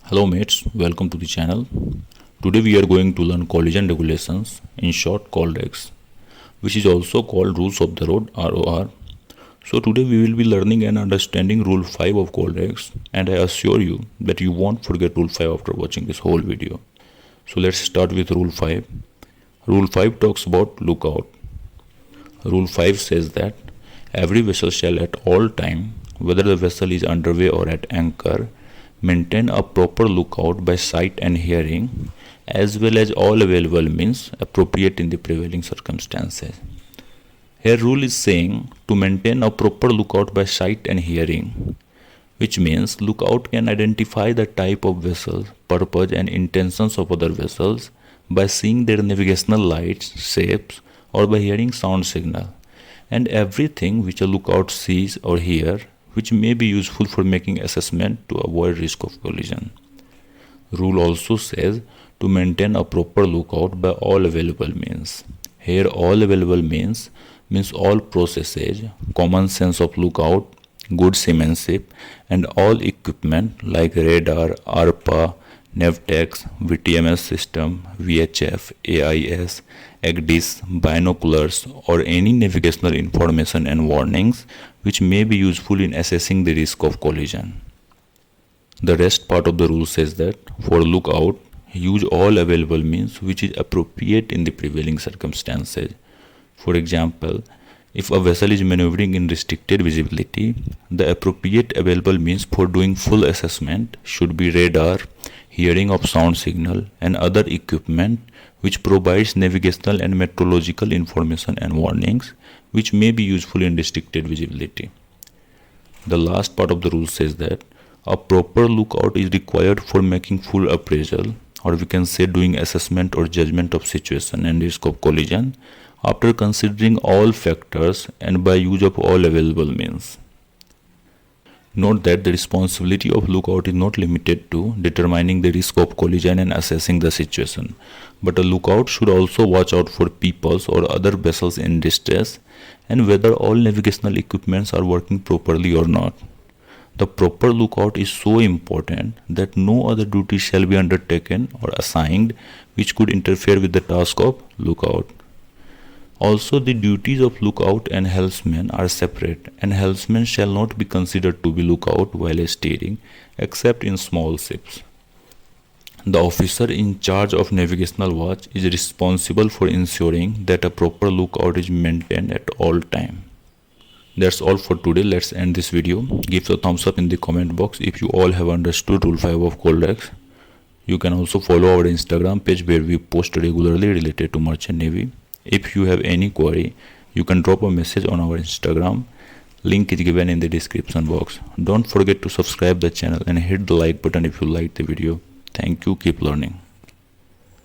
Hello mates, welcome to the channel. Today we are going to learn collision regulations, in short COLREGS, which is also called rules of the road ROR. So today we will be learning and understanding rule 5 of COLREGS, and I assure you that you won't forget rule 5 after watching this whole video. So let's start with rule 5. Rule 5 talks about lookout. Rule 5 says that every vessel shall at all time, whether the vessel is underway or at anchor, maintain a proper lookout by sight and hearing, as well as all available means appropriate in the prevailing circumstances. Here rule is saying to maintain a proper lookout by sight and hearing, which means lookout can identify the type of vessel, purpose and intentions of other vessels by seeing their navigational lights, shapes, or by hearing sound signal, and everything which a lookout sees or hears which may be useful for making assessment to avoid risk of collision. Rule also says to maintain a proper lookout by all available means. Here all available means all processes, common sense of lookout, good seamanship, and all equipment like radar, ARPA, Navtex, VTMS system, VHF, AIS, EGDIS, binoculars, or any navigational information and warnings which may be useful in assessing the risk of collision. The rest part of the rule says that for lookout, use all available means which is appropriate in the prevailing circumstances. For example, if a vessel is maneuvering in restricted visibility, the appropriate available means for doing full assessment should be radar, hearing of sound signal, and other equipment which provides navigational and meteorological information and warnings which may be useful in restricted visibility. The last part of the rule says that a proper lookout is required for making full appraisal, or we can say doing assessment or judgment of situation and risk of collision after considering all factors and by use of all available means. Note that the responsibility of lookout is not limited to determining the risk of collision and assessing the situation, but a lookout should also watch out for peoples or other vessels in distress and whether all navigational equipments are working properly or not. The proper lookout is so important that no other duty shall be undertaken or assigned which could interfere with the task of lookout. Also, the duties of lookout and helmsman are separate, and helmsman shall not be considered to be lookout while steering, except in small ships. The officer in charge of navigational watch is responsible for ensuring that a proper lookout is maintained at all time. That's all for today. Let's end this video. Give a thumbs up in the comment box if you all have understood Rule 5 of COLREGS. You can also follow our Instagram page where we post regularly related to Merchant Navy. If you have any query, you can drop a message on our Instagram. Link is given in the description box. Don't forget to subscribe the channel and hit the like button if you liked the video. Thank you. Keep learning.